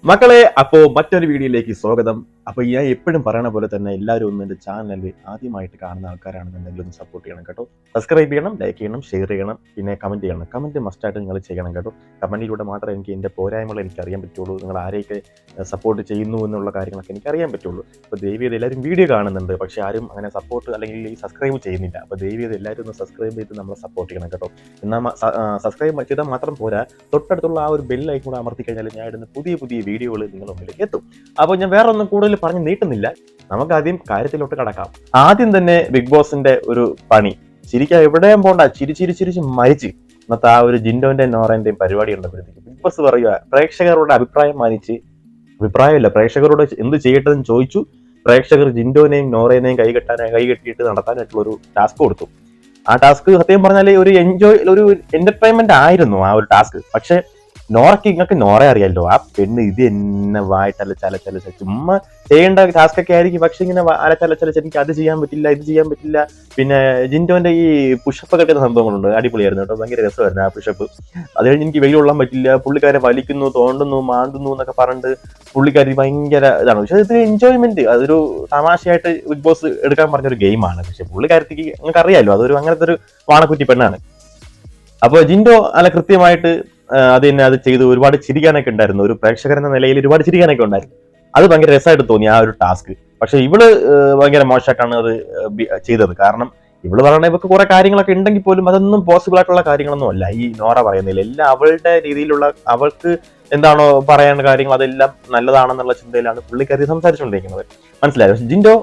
മക്കളെ, അപ്പോ മറ്റൊരു വീഡിയോയിലേക്ക് സ്വാഗതം. അപ്പൊ ഞാൻ എപ്പോഴും പറയണ പോലെ തന്നെ എല്ലാവരും ഒന്ന് എൻ്റെ ചാനൽ ആദ്യമായിട്ട് കാണുന്ന ആൾക്കാരാണെന്നുണ്ടെങ്കിൽ ഒന്ന് സപ്പോർട്ട് ചെയ്യണം കേട്ടോ. സബ്സ്ക്രൈബ് ചെയ്യണം, ലൈക്ക് ചെയ്യണം, ഷെയർ ചെയ്യണം, പിന്നെ കമന്റ് ചെയ്യണം. കമന്റ് മസ്റ്റായിട്ട് നിങ്ങൾ ചെയ്യണം കേട്ടോ. കമന്റിലൂടെ മാത്രമേ എനിക്ക് എൻ്റെ പോരായ്മകൾ എനിക്ക് അറിയാൻ പറ്റുള്ളൂ. നിങ്ങൾ ആരെയൊക്കെ സപ്പോർട്ട് ചെയ്യുന്നു എന്നുള്ള കാര്യങ്ങളൊക്കെ എനിക്ക് അറിയാൻ പറ്റുള്ളൂ. അപ്പോൾ ദയവേത് എല്ലാവരും വീഡിയോ കാണുന്നുണ്ട്, പക്ഷേ ആരും അങ്ങനെ സപ്പോർട്ട് അല്ലെങ്കിൽ ഈ സബ്സ്ക്രൈബ് ചെയ്യുന്നില്ല. അപ്പോൾ ദയവേത് എല്ലാവരും ഒന്ന് സബ്സ്ക്രൈബ് ചെയ്ത് നമ്മളെ സപ്പോർട്ട് ചെയ്യണം കേട്ടോ. എന്നാൽ സബ്സ്ക്രൈബ് ചെയ്താൽ മാത്രം പോരാ, തൊട്ടടുത്തുള്ള ആ ഒരു ബെല്ലൈക്കൺ കൂടെ അമർത്തി കഴിഞ്ഞാൽ ഞാൻ ഇടുന്ന പുതിയ പുതിയ വീഡിയോകൾ നിങ്ങളുടെ മുമ്പിലേക്ക് എത്തും. അപ്പോൾ ഞാൻ വേറെ ഒന്നും കൂടുതൽ പറഞ്ഞ് നീട്ടുന്നില്ല, നമുക്ക് ആദ്യം കാര്യത്തിലോട്ട് കടക്കാം. ആദ്യം തന്നെ ബിഗ് ബോസിന്റെ ഒരു പണി ചിരിക്കാൻ എവിടെയും പോണ്ട, ചിരിച്ച് മരിച്ച് ഇന്നത്തെ ആ ഒരു ജിൻഡോന്റെയും നോറന്റെയും പരിപാടി ഉണ്ടപ്പോഴത്തേക്ക് ബിഗ് ബോസ് പറയുക, പ്രേക്ഷകരുടെ അഭിപ്രായം മാനിച്ച്, അഭിപ്രായമില്ല, പ്രേക്ഷകരോട് എന്ത് ചെയ്യട്ടെന്ന് ചോദിച്ചു. പ്രേക്ഷകർ ജിൻഡോനെയും നോറേനെയും കൈകെട്ടിയിട്ട് നടത്താനായിട്ടുള്ള ഒരു ടാസ്ക് കൊടുത്തു. ആ ടാസ്ക് സത്യം പറഞ്ഞാൽ ഒരു എന്റർടൈൻമെന്റ് ആയിരുന്നു ആ ഒരു ടാസ്ക്. പക്ഷെ നോറയ്ക്ക്, നിങ്ങൾക്ക് നോറ അറിയാലോ, ആ പെണ്ണ് ഇത് എന്നെ വായിട്ടല്ല ചലച്ചല ചുമ്മാ ചെയ്യേണ്ട ടാസ്ക് ഒക്കെ ആയിരിക്കും. പക്ഷെ ഇങ്ങനെ അലച്ചല എനിക്ക് അത് ചെയ്യാൻ പറ്റില്ല, ഇത് ചെയ്യാൻ പറ്റില്ല. പിന്നെ ജിൻഡോന്റെ ഈ പുഷപ്പ് കെട്ടുന്ന സംഭവങ്ങളുണ്ട്, അടിപൊളിയായിരുന്നു കേട്ടോ, ഭയങ്കര രസമായിരുന്നു ആ പുഷപ്പ്. അത് കഴിഞ്ഞ് എനിക്ക് വെയിൽ കൊള്ളാൻ പറ്റില്ല, പുള്ളിക്കാരെ വലിക്കുന്നു, തോണ്ടുന്നു, മാണ്ടുന്നു എന്നൊക്കെ പറഞ്ഞിട്ട് പുള്ളിക്കാരി ഭയങ്കര ഇതാണ്. പക്ഷെ ഇത് എൻജോയ്മെന്റ്, അതൊരു തമാശയായിട്ട് ബിഗ് ബോസ് എടുക്കാൻ പറഞ്ഞൊരു ഗെയിമാണ്. പക്ഷെ പുള്ളിക്കാരത്തേക്ക് നിങ്ങൾക്ക് അറിയാലോ, അതൊരു അങ്ങനത്തെ ഒരു വാണക്കുറ്റി പെണ്ണാണ്. അപ്പോൾ ജിൻഡോ അല്ല കൃത്യമായിട്ട് അത് ചെയ്ത് ഒരുപാട് ചിരിക്കാനൊക്കെ ഉണ്ടായിരുന്നു. ഒരു പ്രേക്ഷകർ എന്ന നിലയിൽ ഒരുപാട് ചിരിക്കാനൊക്കെ ഉണ്ടായിരുന്നു. അത് ഭയങ്കര രസമായിട്ട് തോന്നി ആ ഒരു ടാസ്ക്. പക്ഷെ ഇവള് ഭയങ്കര മോശമായിട്ടാണ് അത് ചെയ്തത്. കാരണം ഇവള് പറയണ ഇവർക്ക് കുറെ കാര്യങ്ങളൊക്കെ ഉണ്ടെങ്കിൽ പോലും അതൊന്നും പോസിബിൾ ആയിട്ടുള്ള കാര്യങ്ങളൊന്നും അല്ല ഈ നോറ പറയുന്നില്ല. എല്ലാം അവളുടെ രീതിയിലുള്ള, അവൾക്ക് എന്താണോ പറയാനുള്ള കാര്യങ്ങൾ അതെല്ലാം നല്ലതാണെന്നുള്ള ചിന്തയിലാണ് പുള്ളിക്കാരി സംസാരിച്ചുകൊണ്ടിരിക്കുന്നത്. മനസ്സിലായോ? പക്ഷെ ജിൻഡോ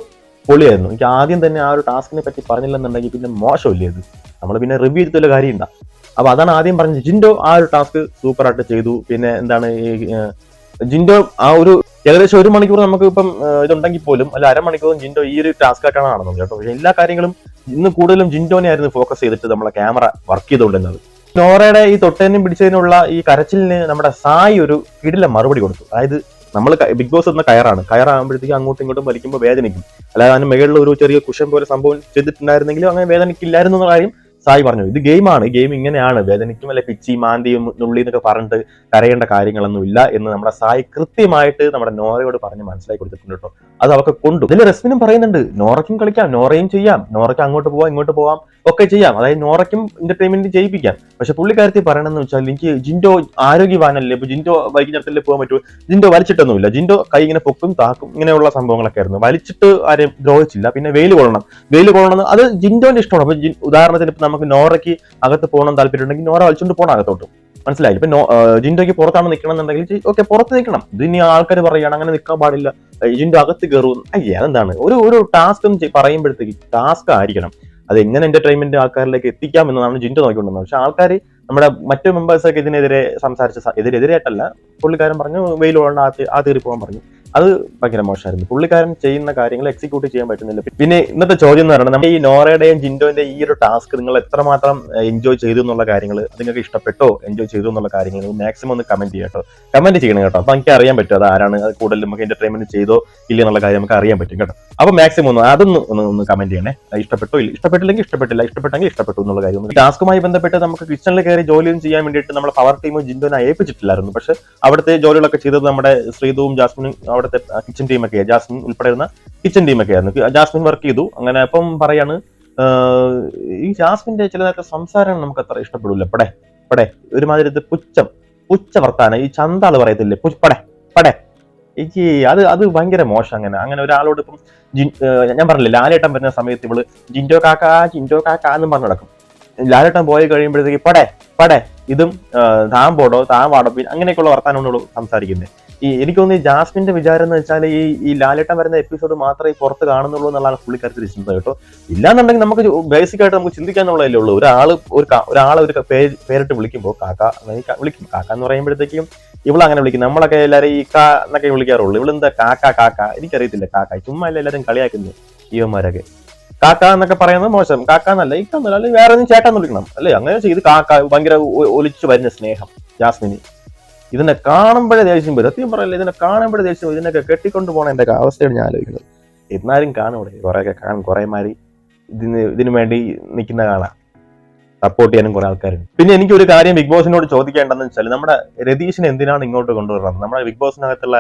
പൊളിയായിരുന്നു. എനിക്ക് ആദ്യം തന്നെ ആ ഒരു ടാസ്കിനെ പറ്റി പറഞ്ഞില്ലെന്നുണ്ടെങ്കിൽ പിന്നെ മോശമില്ലേ അത്, നമ്മൾ പിന്നെ റിവ്യൂ ചെയ്തിട്ടുള്ള കാര്യം ഉണ്ടാ. അപ്പൊ അതാണ് ആദ്യം പറഞ്ഞത്. ജിൻഡോ ആ ഒരു ടാസ്ക് സൂപ്പറായിട്ട് ചെയ്തു. പിന്നെ എന്താണ് ഈ ജിൻഡോ ആ ഒരു ഏകദേശം 1 മണിക്കൂർ നമുക്ക് ഇപ്പം ഇതുണ്ടെങ്കിൽ പോലും അല്ല, അരമണിക്കൂറും ജിൻഡോ ഈ ഒരു ടാസ്ക് ആയിട്ടാണ് നടന്നത് കേട്ടോ. പക്ഷെ എല്ലാ കാര്യങ്ങളും ഇന്ന് കൂടുതലും ജിൻഡോനെ ആയിരുന്നു ഫോക്കസ് ചെയ്തിട്ട് നമ്മളെ ക്യാമറ വർക്ക് ചെയ്തുകൊണ്ടിരുന്നത്. നോറയുടെ ഈ തൊട്ടേനും പിടിച്ചതിനുള്ള ഈ കരച്ചിലിന് നമ്മുടെ സായി ഒരു കിടില മറുപടി കൊടുത്തു. അതായത് നമ്മൾ ബിഗ് ബോസ് എന്ന കയറാകുമ്പോഴത്തേക്ക് അങ്ങോട്ടും ഇങ്ങോട്ടും വലിക്കുമ്പോൾ വേദനിക്കും. അല്ലാതെ അതിന് മുകളിൽ ഒരു ചെറിയ കുഷൻ പോലെ സംഭവം ചെയ്തിട്ടുണ്ടായിരുന്നെങ്കിലും അങ്ങനെ വേദനിക്കില്ലായിരുന്നു എന്ന കാര്യം സായി പറഞ്ഞു. ഇത് ഗെയിമാണ്, ഗെയിം ഇങ്ങനെയാണ്, വേദനിക്കും അല്ലെ പിച്ചി മാന്തിയും നുള്ളി എന്നൊക്കെ പറഞ്ഞിട്ട് കരയേണ്ട കാര്യങ്ങളൊന്നും ഇല്ല എന്ന് നമ്മുടെ സായി കൃത്യമായിട്ട് നമ്മുടെ നോറയോട് പറഞ്ഞ് മനസ്സിലാക്കി കൊടുത്തിട്ടുണ്ട് കേട്ടോ. അത് അവർക്ക് കൊണ്ടു. ഇതിൽ റെസ്മിനും പറയുന്നുണ്ട്, നോറയ്ക്കും കളിക്കാം, നോറയും ചെയ്യാം, നോറയ്ക്ക് അങ്ങോട്ട് പോവാം ഇങ്ങോട്ട് പോവാം ഒക്കെ ചെയ്യാം, അതായത് നോറയ്ക്കും എന്റർടൈൻമെന്റ് ചെയ്യിപ്പിക്കാം. പക്ഷെ പുള്ളിക്കാരത്തിൽ പറയണമെന്ന് വെച്ചാൽ, എനിക്ക് ജിൻഡോ ആരോഗ്യവാനല്ലേ, ഇപ്പൊ ജിൻഡോ വൈകുന്നേരത്തിലേ പോകാൻ പറ്റുമോ? ജിൻഡോ വലിച്ചിട്ടൊന്നുമില്ല. ജിൻഡോ കൈ ഇങ്ങനെ പൊക്കും താക്കും ഇങ്ങനെയുള്ള സംഭവങ്ങളൊക്കെ ആയിരുന്നു. വലിച്ചിട്ട് ആരെയും ദ്രോഹിച്ചില്ല. പിന്നെ വെയിൽ കൊള്ളണം അത് ജിൻഡോന്റെ ഇഷ്ടമാണ്. അപ്പൊ ഉദാഹരണത്തിന് ഇപ്പൊ നമുക്ക് നോറയ്ക്ക് അകത്ത് പോകണം താല്പര്യം ഉണ്ടെങ്കിൽ നോറ വലിച്ചുകൊണ്ട് പോകണം അകത്തോട്ട്. മനസ്സിലായി? ഇപ്പൊ ജിൻഡോയ്ക്ക് പുറത്താണ് നിൽക്കണം എന്നുണ്ടെങ്കിൽ ഓക്കെ, പുറത്ത് നിൽക്കണം. ഇത് ഇനി ആൾക്കാർ പറയുകയാണ് അങ്ങനെ നിൽക്കാൻ പാടില്ല, ജിൻഡോ അകത്ത് കയറും. അതെന്താണ് ഒരു ടാസ്ക് പറയുമ്പോഴത്തേക്ക് ടാസ്ക് ആയിരിക്കണം. അത് എങ്ങനെ എന്റർടൈൻമെന്റ് ആൾക്കാരിലേക്ക് എത്തിക്കാം എന്നതാണ് ജിൻഡോ നോക്കിക്കൊണ്ടിരുന്നത്. പക്ഷെ ആൾക്കാർ, നമ്മുടെ മറ്റു മെമ്പേഴ്സൊക്കെ ഇതിനെതിരെ എതിരെയായിട്ടല്ല, പുള്ളിക്കാരൻ പറഞ്ഞു വെയിൽ കൊള്ളണം, ആ തീറി പോകാൻ പറഞ്ഞു. അത് ഭയങ്കര മോശമായിരുന്നു. പുള്ളിക്കാരൻ ചെയ്യുന്ന കാര്യങ്ങൾ എക്സിക്യൂട്ട് ചെയ്യാൻ പറ്റുന്നില്ല. പിന്നെ ഇന്നത്തെ ചോദ്യം എന്ന് പറയുന്നത്, നമ്മുടെ ഈ നോറയുടെയും ജിൻഡോന്റെ ഈ ഒരു ടാസ്ക് നിങ്ങൾ എത്രമാത്രം എൻജോയ് ചെയ്തു എന്നുള്ള കാര്യങ്ങൾ, നിങ്ങൾക്ക് ഇഷ്ടപ്പെട്ടോ എൻജോയ് ചെയ്തു എന്നുള്ള കാര്യങ്ങൾ മാക്സിമം ഒന്ന് കമന്റ് ചെയ്യാട്ടോ, കമന്റ് ചെയ്യണം കേട്ടോ. അപ്പൊ എനിക്ക് അറിയാൻ പറ്റും അത് ആരാണ്, അത് കൂടുതൽ നമുക്ക് എന്റർടൈൻമെന്റ് ചെയ്തോ ഇല്ല എന്നുള്ള കാര്യം നമുക്ക് അറിയാൻ പറ്റും കേട്ടോ. അപ്പൊ മാക്സിമം ഒന്ന് കമന്റ് ചെയ്യണേ. ഇഷ്ടപ്പെട്ടോ ഇല്ല, ഇഷ്ടപ്പെട്ടില്ലെങ്കിൽ ഇഷ്ടപ്പെട്ടില്ല, ഇഷ്ടപ്പെട്ടെങ്കിൽ ഇഷ്ടപ്പെട്ടു എന്നുള്ള കാര്യം. ടാസ്കുമായി ബന്ധപ്പെട്ട് നമുക്ക് കിച്ചണിൽ കയറി ജോലിയും ചെയ്യാൻ വേണ്ടിയിട്ട് നമ്മുടെ പവർ ടീം ജിൻഡോനെ ഏൽപ്പിച്ചിട്ടില്ലായിരുന്നു. പക്ഷെ അവിടുത്തെ ജോലികളൊക്കെ ചെയ്തത് നമ്മുടെ ശ്രീതുവും ജാസ്മിനും, അവിടുത്തെ കിച്ചൺ ടീമൊക്കെ, ജാസ്മിൻ ഉൾപ്പെടുന്ന കിച്ചൺ ടീമൊക്കെ ആയിരുന്നു. ജാസ്മിൻ വർക്ക് ചെയ്തു. അങ്ങനെ അപ്പം പറയാണ്, ഈ ജാസ്മിന്റെ ചിലതൊക്കെ സംസാരം നമുക്ക് അത്ര ഇഷ്ടപ്പെടില്ല. പടേ ഒരുമാതിരി പുച്ച വർത്താനം, ഈ ചന്താള് പറയത്തില്ലേ, പടേ എനിക്ക് അത് ഭയങ്കര മോശം. അങ്ങനെ ഒരാളോട് ഇപ്പം ഞാൻ പറഞ്ഞില്ലേ, ലാലേട്ടൻ വരുന്ന സമയത്ത് ഇവള് ജിൻഡോ കാക്ക എന്ന് പറഞ്ഞു നടക്കും. ലാലേട്ടൻ പോയി കഴിയുമ്പോഴത്തേക്ക് പടേ ഇതും താൻ വാടോ അങ്ങനെയൊക്കെയുള്ള വർത്താനമാണ് സംസാരിക്കുന്നത്. എനിക്ക് തോന്നുന്നു ജാസ്മിന്റെ വിചാരം എന്ന് വെച്ചാൽ ഈ ലാലേട്ടൻ വരുന്ന എപ്പിസോഡ് മാത്രമേ പുറത്ത് കാണുന്നുള്ളൂ എന്നുള്ളതാണ് പുള്ളിക്കാരത്തിൽ ചിന്ത കേട്ടോ. ഇല്ലാന്നുണ്ടെങ്കിൽ നമുക്ക് ബേസിക് ആയിട്ട് നമുക്ക് ചിന്തിക്കാന്നുള്ളതല്ലേ ഉള്ളൂ. ഒരാളെ ഒരു പേരിട്ട് വിളിക്കുമ്പോൾ കാക്ക വിളിക്കും. കാക്ക എന്ന് പറയുമ്പോഴത്തേക്കും ഇവള് അങ്ങനെ വിളിക്കും. നമ്മളൊക്കെ എല്ലാവരും ഈ കാ എന്നൊക്കെ വിളിക്കാറുള്ളൂ. ഇവളെന്താ കാക്ക എനിക്കറിയത്തില്ല. കാക്ക ചുമ്മാ അല്ല എല്ലാവരും കളിയാക്കുന്നു ഇവന്മാരൊക്കെ. കാക്ക എന്നൊക്കെ പറയുന്നത് മോശം. കാക്ക എന്നല്ല, ഇക്കൊന്നല്ല, അല്ലെങ്കിൽ വേറെ ഒന്നും ചേട്ടാന്ന് വിളിക്കണം അല്ലേ. അങ്ങനെ ചെയ്ത് കാക്ക ഭയങ്കര ഒലിച്ചു വരുന്ന സ്നേഹം ജാസ്മിന്. ഇതിനെ കാണുമ്പോഴേ ദേഷ്യം വരും. സത്യം പറയല്ലേ, ഇതിനെ കാണുമ്പോഴേ ദേഷ്യം വരും. ഇതിനൊക്കെ കെട്ടിക്കൊണ്ട് പോകണ എൻ്റെ അവസ്ഥയാണ് ഞാൻ ആലോചിക്കുന്നത്. എന്നാലും കുറേയൊക്കെ കാണും, കുറേമാര് ഇതിനു വേണ്ടി നിൽക്കുന്ന കാണാം. സപ്പോർട്ട് ചെയ്യാനും കുറെ ആൾക്കാരുണ്ട്. പിന്നെ എനിക്ക് ഒരു കാര്യം ബിഗ് ബോസിനോട് ചോദിക്കേണ്ടതെന്ന് വെച്ചാൽ, നമ്മുടെ രതീഷിനെ എന്തിനാണ് ഇങ്ങോട്ട് കൊണ്ടുവരുന്നത്? നമ്മുടെ ബിഗ് ബോസിനകത്തുള്ള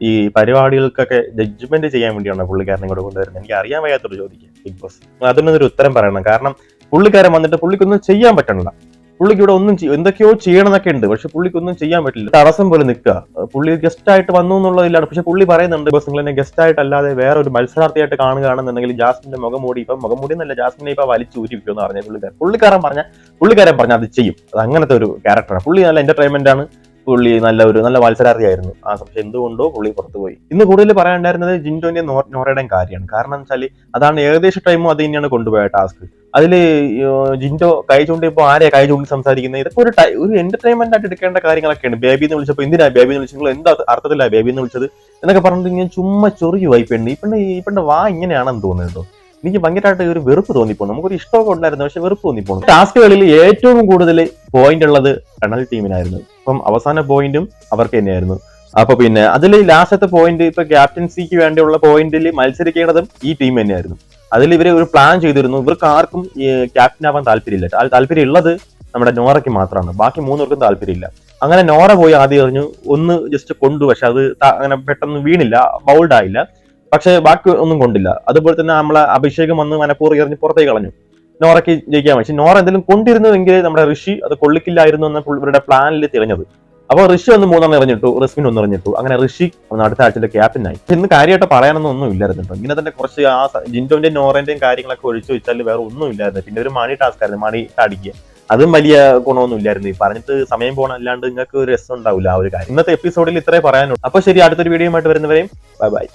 ഈ പരിപാടികൾക്കൊക്കെ ജഡ്ജ്മെന്റ് ചെയ്യാൻ വേണ്ടിയാണ് പുള്ളിക്കാരനെ ഇങ്ങോട്ട് കൊണ്ടുവരുന്നത്. എനിക്ക് അറിയാൻ വയ്യാത്തൊരു ചോദിക്കുക ബിഗ് ബോസ്. അതിനൊരു ഉത്തരം പറയണം. കാരണം പുള്ളിക്കാരൻ വന്നിട്ട് പുള്ളിക്കൊന്നും ചെയ്യാൻ പറ്റണില്ല. പുള്ളിക്ക് ഇവിടെ ഒന്നും എന്തൊക്കെയോ ചെയ്യണമെന്നൊക്കെ ഉണ്ട്, പക്ഷെ പുള്ളിക്കൊന്നും ചെയ്യാൻ പറ്റില്ല. തടസ്സം പോലെ നിൽക്കുക. പുള്ളി ഗസ്റ്റ് ആയിട്ട് വന്നു എന്നുള്ളതിലാണ്. പക്ഷെ പുള്ളി പറയുന്നുണ്ട്, നിങ്ങൾ എന്നെ ഗസ്റ്റ് ആയിട്ടല്ലാതെ വേറെ ഒരു മത്സരാർത്ഥിയായിട്ട് കാണുകയാണെന്നുണ്ടെങ്കിൽ ജാസ്മിന്റെ മുഖംമൂടി എന്നല്ല, ജാസ്മിനെ ഇപ്പൊ വലിച്ചു ഊരിക്കുമെന്ന് പറഞ്ഞ പുള്ളിക്കാരൻ പറഞ്ഞ അത് ചെയ്യും. അത് അങ്ങനത്തെ ഒരു ക്യാരക്ടറാണ്. പുള്ളി നല്ല എന്റർടൈൻമെന്റ് ആണ്. പുള്ളി നല്ല മത്സരാർത്ഥിയായിരുന്നു. പക്ഷെ എന്തുകൊണ്ടോ പുള്ളി പുറത്തു പോയി. ഇന്ന് കൂടുതൽ പറയാനുണ്ടായിരുന്നത് ജിൻഡോന്റെയും നോറയുടെയും കാര്യമാണ്. കാരണം വെച്ചാൽ അതാണ് ഏകദേശം ടൈമും അത് തന്നെയാണ് കൊണ്ടുപോയ ടാസ്ക്. അതില് ജിൻഡോ കൈ ചൂണ്ടിയപ്പോ ആരെയാ കൈ ചൂണ്ടി സംസാരിക്കുന്നത്? ഇതൊക്കെ ഒരു എന്റർടൈൻമെന്റ് ആയിട്ട് എടുക്കേണ്ട കാര്യങ്ങളൊക്കെയാണ്. ബേബി എന്ന് വിളിച്ചപ്പോ എന്തിനാ ബേബി എന്ന് വിളിച്ചത്, എന്താ അർത്ഥത്തിലാ ബേബി എന്ന് വിളിച്ചത് എന്നൊക്കെ പറഞ്ഞിട്ട് ഇങ്ങനെ ചുമ്മാ ചൊറിയുവായി ഈ പെണ്ണ് വാ ഇങ്ങനെയാണെന്ന് തോന്നുന്നുണ്ടോ? എനിക്ക് ഭയങ്കരമായിട്ട് ഒരു വെറുപ്പ് തോന്നിപ്പോ. നമുക്കൊരു ഇഷ്ടമൊക്കെ ഉണ്ടായിരുന്നു, പക്ഷെ വെറുപ്പ് തോന്നിപ്പോ. ടാസ്കുകളിൽ ഏറ്റവും കൂടുതൽ പോയിന്റ് ഉള്ളത് പെനൽ ടീമിനായിരുന്നു. അപ്പം അവസാന പോയിന്റും അവർക്ക് തന്നെയായിരുന്നു. അപ്പൊ പിന്നെ അതിൽ ലാസ്റ്റത്തെ പോയിന്റ്, ഇപ്പൊ ക്യാപ്റ്റൻസിക്ക് വേണ്ടിയുള്ള പോയിന്റിൽ മത്സരിക്കേണ്ടതും ഈ ടീം തന്നെയായിരുന്നു. അതിൽ ഇവര് ഒരു പ്ലാൻ ചെയ്തിരുന്നു. ഇവർക്ക് ആർക്കും ക്യാപ്റ്റൻ ആവാൻ താല്പര്യമില്ല. താല്പര്യം ഉള്ളത് നമ്മുടെ നോറയ്ക്ക് മാത്രമാണ്. ബാക്കി 3 പേർക്കും താല്പര്യമില്ല. അങ്ങനെ നോറ പോയി ആദ്യം എറിഞ്ഞു, ഒന്ന് ജസ്റ്റ് കൊണ്ടു. പക്ഷെ അത് അങ്ങനെ പെട്ടെന്ന് വീണില്ല, ബൗൾഡ് ആയില്ല. പക്ഷെ ബാക്കി ഒന്നും കൊണ്ടില്ല. അതുപോലെ തന്നെ നമ്മളെ അഭിഷേകം വന്ന് മനപ്പൂർവ്വം എറിഞ്ഞ് പുറത്തേക്ക് കളഞ്ഞു. നോറയ്ക്ക് ജയിക്കാൻ. പക്ഷെ നോറ എന്തെങ്കിലും കൊണ്ടിരുന്നുവെങ്കിൽ നമ്മുടെ ഋഷി അത് കൊള്ളിക്കില്ലായിരുന്നു എന്ന ഇവരുടെ പ്ലാനിൽ തിരഞ്ഞത്. അപ്പൊ ഋഷി ഒന്ന് 3 എറിഞ്ഞിട്ടു, റസ്മിൻ 1 എറിഞ്ഞിട്ടു. അങ്ങനെ ഋഷി അടുത്ത ആഴ്ചയിലെ ക്യാപ്റ്റനായി. ഇന്ന് കാര്യമായിട്ട് പറയാനൊന്നും ഇല്ലായിരുന്നു കേട്ടോ. ഇങ്ങനെ തന്നെ കുറച്ച് ആ ജിൻഡോന്റെയും നോറന്റെയും കാര്യങ്ങളൊക്കെ ഒഴിച്ചു വെച്ചാൽ വേറെ ഒന്നും ഇല്ലായിരുന്നു. പിന്നെ ഒരു മണി ടാസ്ക് ആയിരുന്നു, മണി അടിക്കുക. അതും വലിയ ഗുണമൊന്നും ഇല്ലായിരുന്നു. ഈ പറഞ്ഞിട്ട് സമയം പോകണം, അല്ലാണ്ട് നിങ്ങൾക്ക് ഒരു രസം ഉണ്ടാവില്ല ആ ഒരു കാര്യം. ഇന്നത്തെ എപ്പിസോഡിൽ ഇത്രേ പറയാനുള്ളൂ. അപ്പൊ ശരി, അടുത്തൊരു വീഡിയോ ആയിട്ട് വരുന്നവരെയും ബൈ ബൈ.